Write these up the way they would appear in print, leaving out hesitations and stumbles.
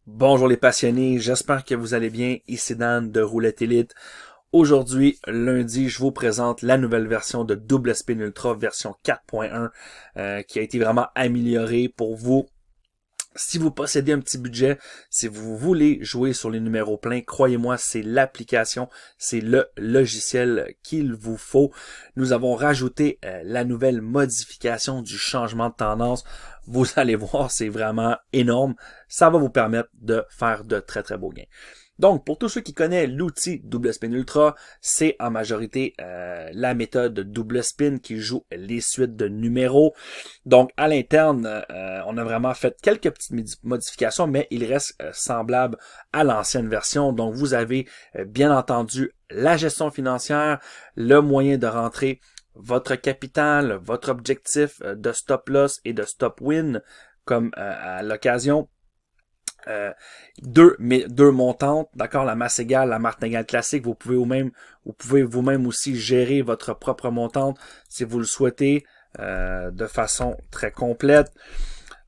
Bonjour les passionnés, j'espère que vous allez bien. Ici Dan de Roulette Elite. Aujourd'hui, lundi, je vous présente la nouvelle version de Double Spin Ultra version 4.1 qui a été vraiment améliorée pour vous. Si vous possédez un petit budget, si vous voulez jouer sur les numéros pleins, croyez-moi, c'est l'application, c'est le logiciel qu'il vous faut. Nous avons rajouté la nouvelle modification du changement de tendance. Vous allez voir, c'est vraiment énorme. Ça va vous permettre de faire de très très beaux gains. Donc, pour tous ceux qui connaissent l'outil Double Spin Ultra, c'est en majorité la méthode Double Spin qui joue les suites de numéros. Donc, à l'interne, on a vraiment fait quelques petites modifications, mais il reste semblable à l'ancienne version. Donc, vous avez bien entendu la gestion financière, le moyen de rentrer votre capital, votre objectif de stop loss et de stop win, comme à l'occasion. Deux montantes, d'accord, la masse égale, la martingale classique, vous pouvez vous-même aussi gérer votre propre montante si vous le souhaitez de façon très complète.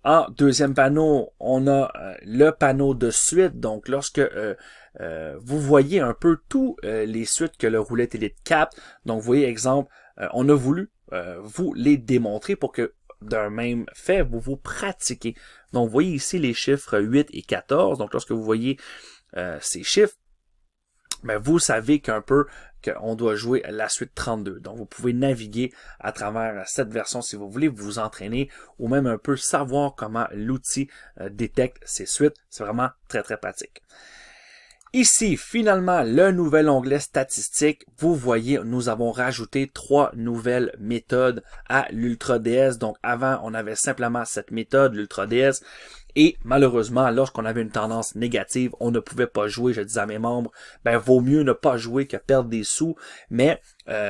En deuxième panneau, on a le panneau de suite, donc lorsque vous voyez un peu tous les suites que le Roulette Elite capte, donc vous voyez exemple, on a voulu vous les démontrer pour que d'un même fait, vous pratiquez. Donc, vous voyez ici les chiffres 8 et 14. Donc, lorsque vous voyez ces chiffres, ben, vous savez qu'un peu qu'on doit jouer la suite 32. Donc, vous pouvez naviguer à travers cette version si vous voulez vous entraîner ou même un peu savoir comment l'outil détecte ces suites. C'est vraiment très, très pratique. Ici, finalement, le nouvel onglet statistique. Vous voyez, nous avons rajouté 3 nouvelles méthodes à l'Ultra DS. Donc, avant, on avait simplement cette méthode, l'Ultra DS. Et malheureusement, lorsqu'on avait une tendance négative, on ne pouvait pas jouer. Je disais à mes membres, ben vaut mieux ne pas jouer que perdre des sous. Mais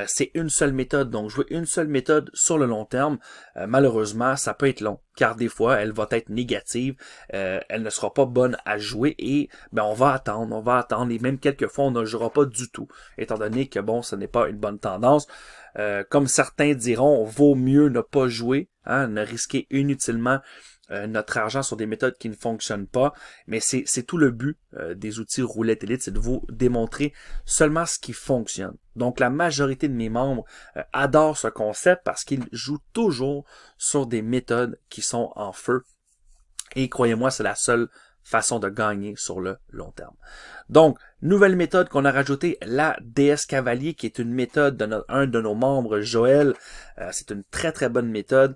c'est une seule méthode. Donc, jouer une seule méthode sur le long terme, malheureusement, ça peut être long. Car des fois, elle va être négative. Elle ne sera pas bonne à jouer. Et ben on va attendre. Et même quelquefois, on ne jouera pas du tout. Étant donné que bon, ce n'est pas une bonne tendance. Comme certains diront, vaut mieux ne pas jouer, hein, ne risquer inutilement notre argent sur des méthodes qui ne fonctionnent pas, mais c'est tout le but des outils Roulette Elite, c'est de vous démontrer seulement ce qui fonctionne. Donc la majorité de mes membres adorent ce concept parce qu'ils jouent toujours sur des méthodes qui sont en feu. Et croyez-moi, c'est la seule façon de gagner sur le long terme. Donc, nouvelle méthode qu'on a rajoutée, la DS Cavalier, qui est une méthode de un de nos membres, Joël. C'est une très très bonne méthode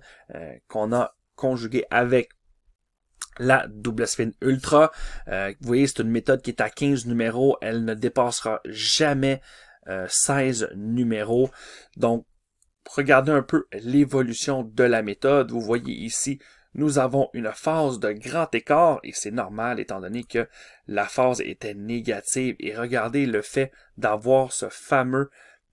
qu'on a conjuguée avec la Double Spin Ultra. Vous voyez, c'est une méthode qui est à 15 numéros. Elle ne dépassera jamais 16 numéros. Donc, regardez un peu l'évolution de la méthode. Vous voyez ici, nous avons une phase de grand écart et c'est normal étant donné que la phase était négative. Et regardez le fait d'avoir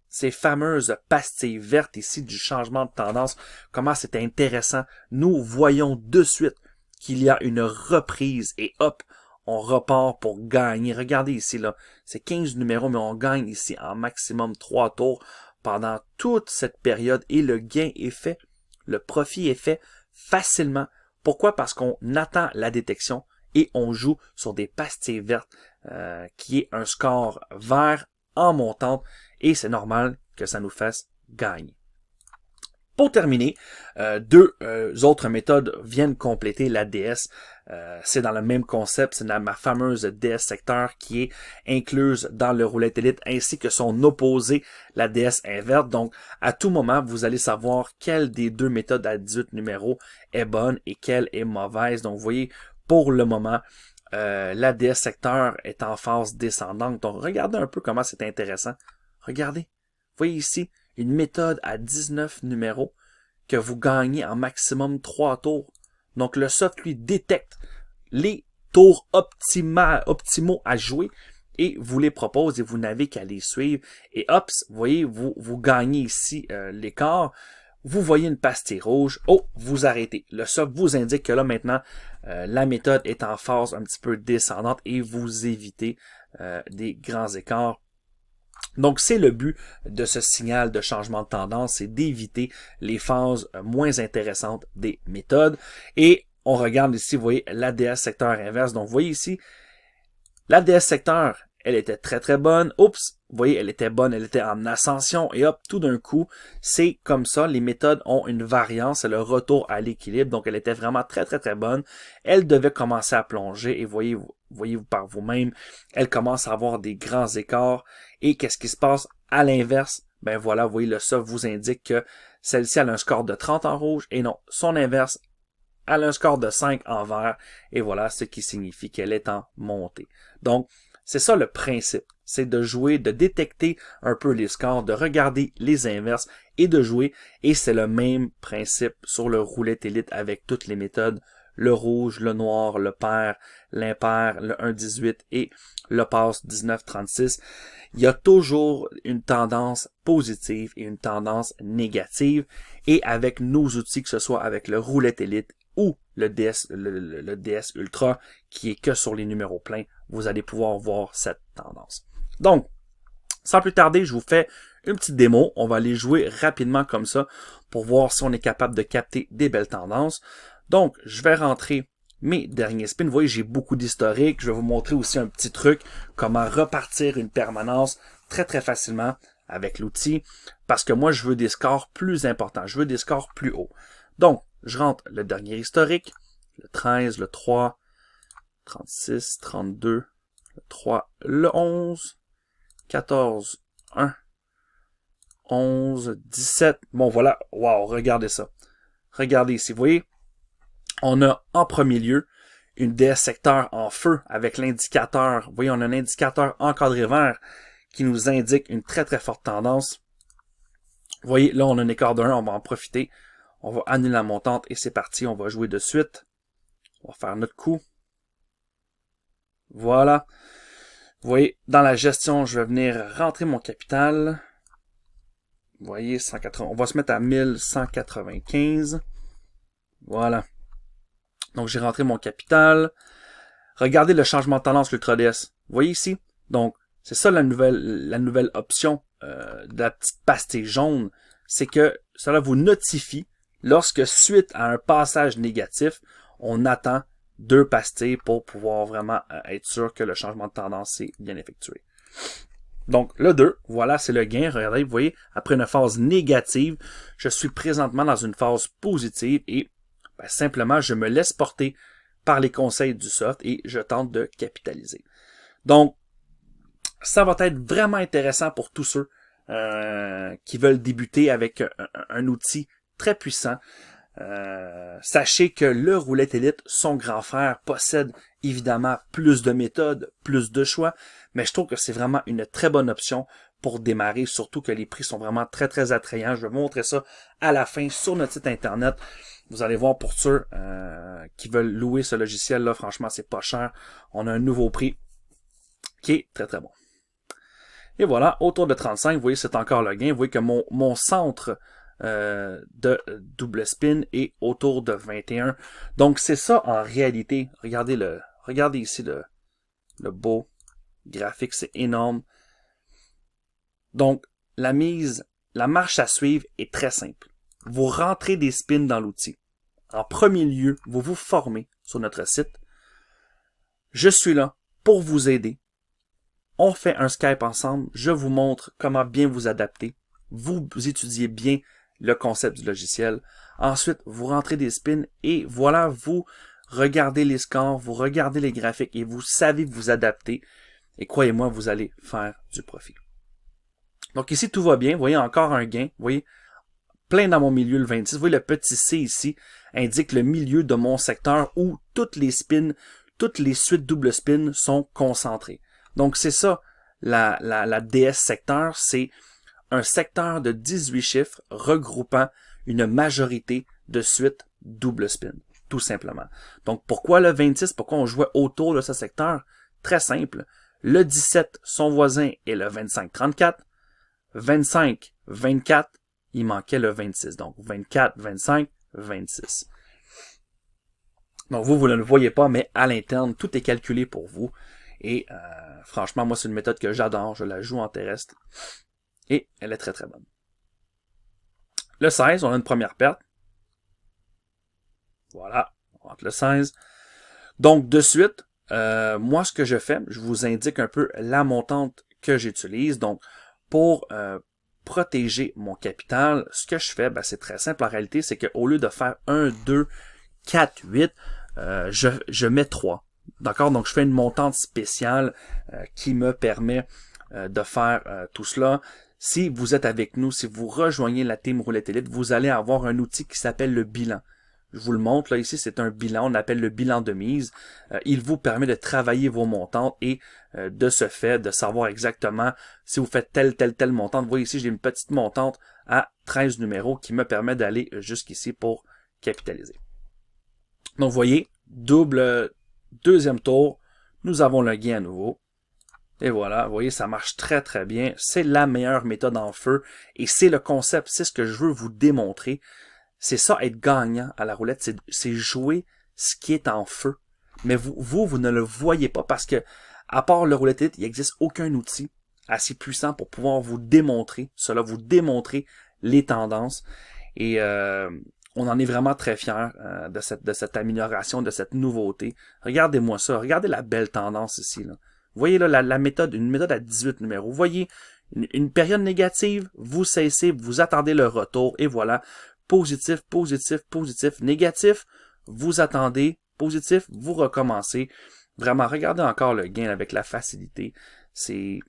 ces fameuses pastilles vertes ici du changement de tendance. Comment c'est intéressant. Nous voyons de suite qu'il y a une reprise et hop, on repart pour gagner. Regardez ici, là, c'est 15 numéros, mais on gagne ici en maximum 3 tours pendant toute cette période et le gain est fait, le profit est fait facilement. Pourquoi? Parce qu'on attend la détection et on joue sur des pastilles vertes qui est un score vert en montante et c'est normal que ça nous fasse gagner. Pour terminer, deux autres méthodes viennent compléter la DS. C'est dans le même concept, c'est ma fameuse DS secteur qui est incluse dans le Roulette Elite ainsi que son opposé, la DS inverte. Donc, à tout moment, vous allez savoir quelle des deux méthodes à 18 numéros est bonne et quelle est mauvaise. Donc, vous voyez, pour le moment, la DS secteur est en phase descendante. Donc, regardez un peu comment c'est intéressant. Regardez, vous voyez ici, une méthode à 19 numéros que vous gagnez en maximum 3 tours. Donc le soft lui détecte les tours optimaux à jouer et vous les propose et vous n'avez qu'à les suivre. Et hop, vous voyez, vous gagnez ici l'écart. Vous voyez une pastille rouge. Oh, vous arrêtez. Le soft vous indique que là maintenant, la méthode est en phase un petit peu descendante et vous évitez des grands écarts. Donc, c'est le but de ce signal de changement de tendance, c'est d'éviter les phases moins intéressantes des méthodes. Et on regarde ici, vous voyez, l'ADS secteur inverse. Donc, vous voyez ici, l'ADS secteur, elle était très très bonne. Oups, vous voyez, elle était bonne, elle était en ascension. Et hop, tout d'un coup, c'est comme ça. Les méthodes ont une variance, c'est le retour à l'équilibre. Donc, elle était vraiment très très très bonne. Elle devait commencer à plonger. Et voyez-vous par vous-même, elle commence à avoir des grands écarts. Et qu'est-ce qui se passe à l'inverse? Ben voilà, vous voyez, le SOF vous indique que celle-ci a un score de 30 en rouge. Et non, son inverse, elle a un score de 5 en vert. Et voilà, ce qui signifie qu'elle est en montée. Donc, c'est ça le principe. C'est de jouer, de détecter un peu les scores, de regarder les inverses et de jouer. Et c'est le même principe sur le roulette élite avec toutes les méthodes. Le rouge, le noir, le pair, l'impair, le 1-18 et le passe 19-36. Il y a toujours une tendance positive et une tendance négative. Et avec nos outils, que ce soit avec le roulette élite ou le DS Ultra, qui est que sur les numéros pleins, vous allez pouvoir voir cette tendance. Donc, sans plus tarder, je vous fais une petite démo. On va aller jouer rapidement comme ça pour voir si on est capable de capter des belles tendances. Donc, je vais rentrer mes derniers spins. Vous voyez, j'ai beaucoup d'historique. Je vais vous montrer aussi un petit truc, comment repartir une permanence très très facilement avec l'outil, parce que moi, je veux des scores plus importants. Je veux des scores plus hauts. Donc, je rentre le dernier historique, le 13, le 3, 36, 32, le 3, le 11, 14, 1, 11, 17. Bon, voilà. Wow, regardez ça. Regardez ici. Vous voyez, on a en premier lieu une DS secteur en feu avec l'indicateur. Vous voyez, on a un indicateur encadré vert qui nous indique une très très forte tendance. Vous voyez, là, on a un écart de 1. On va en profiter. On va annuler la montante et c'est parti. On va jouer de suite. On va faire notre coup. Voilà. Vous voyez, dans la gestion, je vais venir rentrer mon capital. Vous voyez, 180. On va se mettre à 1195. Voilà. Donc, j'ai rentré mon capital. Regardez le changement de tendance, l'Ultra DS. Vous voyez ici? Donc, c'est ça la nouvelle option de la petite pastille jaune. C'est que cela vous notifie lorsque, suite à un passage négatif, on attend 2 pastilles pour pouvoir vraiment être sûr que le changement de tendance est bien effectué. Donc, le 2, voilà, c'est le gain. Regardez, vous voyez, après une phase négative, je suis présentement dans une phase positive et ben, simplement, je me laisse porter par les conseils du soft et je tente de capitaliser. Donc, ça va être vraiment intéressant pour tous ceux qui veulent débuter avec un outil très puissant. Sachez que le roulette élite, son grand frère, possède évidemment plus de méthodes, plus de choix, mais je trouve que c'est vraiment une très bonne option pour démarrer, surtout que les prix sont vraiment très très attrayants. Je vais vous montrer ça à la fin sur notre site internet. Vous allez voir pour ceux qui veulent louer ce logiciel là, franchement c'est pas cher. On a un nouveau prix qui est très très bon. Et voilà, autour de 35, vous voyez c'est encore le gain. Vous voyez que mon centre de double spin est autour de 21. Donc c'est ça en réalité. Regardez ici le beau graphique, c'est énorme. Donc la marche à suivre est très simple. Vous rentrez des spins dans l'outil. En premier lieu, vous vous formez sur notre site. Je suis là pour vous aider. On fait un Skype ensemble. Je vous montre comment bien vous adapter. Vous étudiez bien le concept du logiciel. Ensuite, vous rentrez des spins et voilà, vous regardez les scores, vous regardez les graphiques et vous savez vous adapter. Et croyez-moi, vous allez faire du profit. Donc ici, tout va bien. Vous voyez encore un gain. Vous voyez, plein dans mon milieu le 26. Vous voyez, le petit C ici indique le milieu de mon secteur où toutes les spins, toutes les suites double spin sont concentrées. Donc c'est ça, la DS secteur, c'est un secteur de 18 chiffres regroupant une majorité de suites double spin, tout simplement. Donc pourquoi le 26, pourquoi on jouait autour de ce secteur? Très simple, le 17, son voisin est le 25-34, 25-24, il manquait le 26, donc 24, 25, 26. Donc vous ne le voyez pas, mais à l'interne, tout est calculé pour vous. Et franchement, moi, c'est une méthode que j'adore. Je la joue en terrestre. Et elle est très, très bonne. Le 16, on a une première perte. Voilà. entre le 16. Donc, de suite, moi, ce que je fais, je vous indique un peu la montante que j'utilise. Donc, pour protéger mon capital, ce que je fais, ben, c'est très simple en réalité, c'est qu'au lieu de faire 1, 2, 4, 8, je mets 3. D'accord? Donc, je fais une montante spéciale qui me permet de faire tout cela. Si vous êtes avec nous, si vous rejoignez la Team Roulette Elite, vous allez avoir un outil qui s'appelle le bilan. Je vous le montre, là, ici, c'est un bilan, on appelle le bilan de mise. Il vous permet de travailler vos montantes et de ce fait, de savoir exactement si vous faites telle montante. Vous voyez ici, j'ai une petite montante à 13 numéros qui me permet d'aller jusqu'ici pour capitaliser. Donc, vous voyez, deuxième tour, nous avons le gain à nouveau. Et voilà, vous voyez, ça marche très très bien. C'est la meilleure méthode en feu et c'est le concept, c'est ce que je veux vous démontrer. C'est ça, être gagnant à la roulette, c'est jouer ce qui est en feu. Mais vous ne le voyez pas parce que, à part le roulette elite, il n'existe aucun outil assez puissant pour pouvoir vous démontrer cela, vous démontrer les tendances. Et on en est vraiment très fiers de cette amélioration, de cette nouveauté. Regardez-moi ça, regardez la belle tendance ici, là. Vous voyez là la méthode, une méthode à 18 numéros. Vous voyez une période négative, vous cessez, vous attendez le retour et voilà. Positif, positif, positif, négatif, vous attendez, positif, vous recommencez. Vraiment, regardez encore le gain avec la facilité. C'est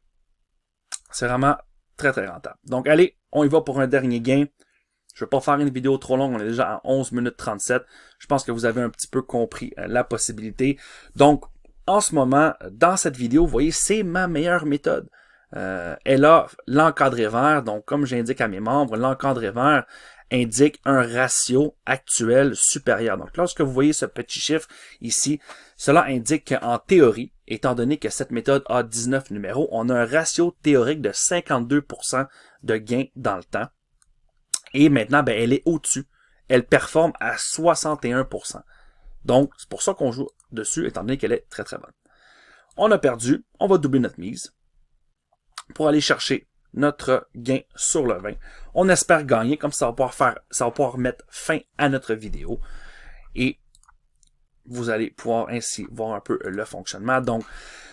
vraiment très très rentable. Donc allez, on y va pour un dernier gain. Je ne vais pas faire une vidéo trop longue, on est déjà à 11 minutes 37. Je pense que vous avez un petit peu compris la possibilité. Donc, en ce moment, dans cette vidéo, vous voyez, c'est ma meilleure méthode. Elle a l'encadré vert, donc comme j'indique à mes membres, l'encadré vert indique un ratio actuel supérieur. Donc lorsque vous voyez ce petit chiffre ici, cela indique qu'en théorie, étant donné que cette méthode a 19 numéros, on a un ratio théorique de 52% de gain dans le temps. Et maintenant, ben, elle est au-dessus. Elle performe à 61%. Donc, c'est pour ça qu'on joue dessus, étant donné qu'elle est très très bonne. On a perdu, on va doubler notre mise pour aller chercher notre gain sur le 20. On espère gagner, comme ça va pouvoir mettre fin à notre vidéo. Et vous allez pouvoir ainsi voir un peu le fonctionnement. Donc,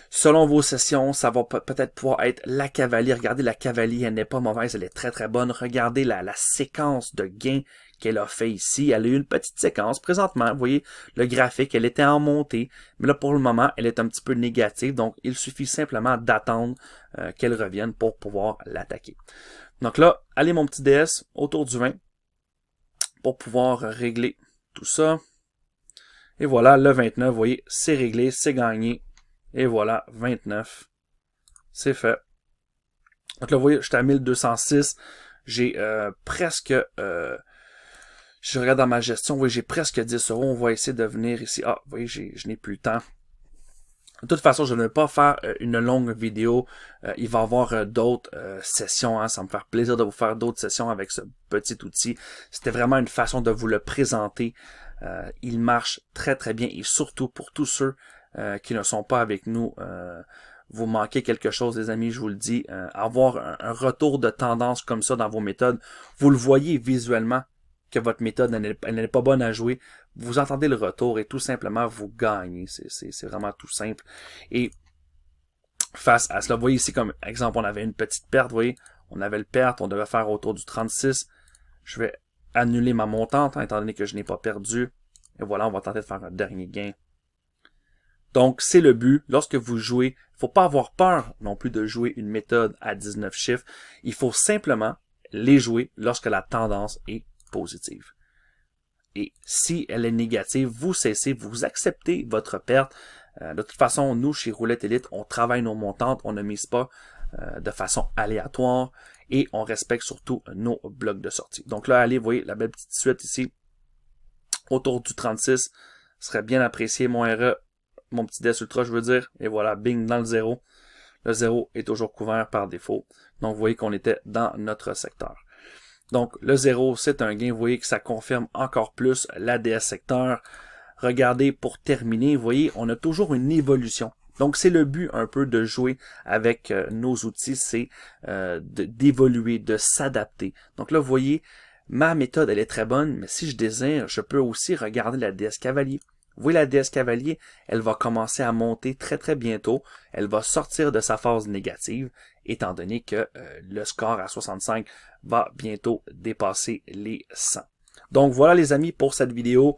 selon vos sessions, ça va peut-être pouvoir être la cavalier. Regardez, la cavalier, elle n'est pas mauvaise, elle est très très bonne. Regardez la séquence de gains qu'elle a fait ici. Elle a eu une petite séquence. Présentement, vous voyez le graphique, elle était en montée. Mais là, pour le moment, elle est un petit peu négative. Donc, il suffit simplement d'attendre qu'elle revienne pour pouvoir l'attaquer. Donc là, allez mon petit DS autour du 20 pour pouvoir régler tout ça. Et voilà, le 29, vous voyez, c'est réglé, c'est gagné. Et voilà, 29. C'est fait. Donc là, vous voyez, j'étais à 1206. J'ai presque... je regarde dans ma gestion, vous voyez, j'ai presque 10 €. On va essayer de venir ici. Ah, vous voyez, je n'ai plus le temps. De toute façon, je ne vais pas faire une longue vidéo. Il va y avoir d'autres sessions. Hein. Ça va me faire plaisir de vous faire d'autres sessions avec ce petit outil. C'était vraiment une façon de vous le présenter. Il marche très très bien et surtout pour tous ceux qui ne sont pas avec nous, vous manquez quelque chose, les amis, je vous le dis. Avoir un retour de tendance comme ça dans vos méthodes, vous le voyez visuellement que votre méthode elle n'est pas bonne à jouer. Vous entendez le retour et tout simplement vous gagnez. C'est vraiment tout simple. Et face à cela, vous voyez ici comme exemple, on avait une petite perte, vous voyez, on avait le perte, on devait faire autour du 36. Je vais annuler ma montante, hein, étant donné que je n'ai pas perdu. Et voilà, on va tenter de faire un dernier gain. Donc, c'est le but. Lorsque vous jouez, il ne faut pas avoir peur non plus de jouer une méthode à 19 chiffres. Il faut simplement les jouer lorsque la tendance est positive. Et si elle est négative, vous cessez, vous acceptez votre perte. De toute façon, nous, chez Roulette Elite, on travaille nos montantes, on ne mise pas de façon aléatoire et on respecte surtout nos blocs de sortie. Donc là, allez, vous voyez la belle petite suite ici, autour du 36, serait bien apprécié, mon RE, mon petit DS Ultra, je veux dire, et voilà, bing, dans le 0. Le 0 est toujours couvert par défaut. Donc, vous voyez qu'on était dans notre secteur. Donc, le 0, c'est un gain. Vous voyez que ça confirme encore plus l'ADS secteur. Regardez, pour terminer, vous voyez, on a toujours une évolution. Donc, c'est le but un peu de jouer avec nos outils, c'est d'évoluer, de s'adapter. Donc là, vous voyez, ma méthode, elle est très bonne, mais si je désire, je peux aussi regarder la déesse cavalier. Vous voyez la déesse cavalier, elle va commencer à monter très très bientôt. Elle va sortir de sa phase négative, étant donné que le score à 65 va bientôt dépasser les 100. Donc voilà les amis pour cette vidéo.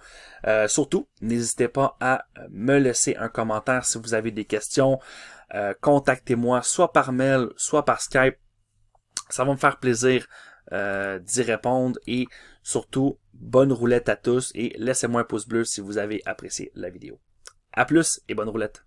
Surtout, n'hésitez pas à me laisser un commentaire si vous avez des questions. Contactez-moi soit par mail, soit par Skype. Ça va me faire plaisir d'y répondre et surtout, bonne roulette à tous et laissez-moi un pouce bleu si vous avez apprécié la vidéo. À plus et bonne roulette!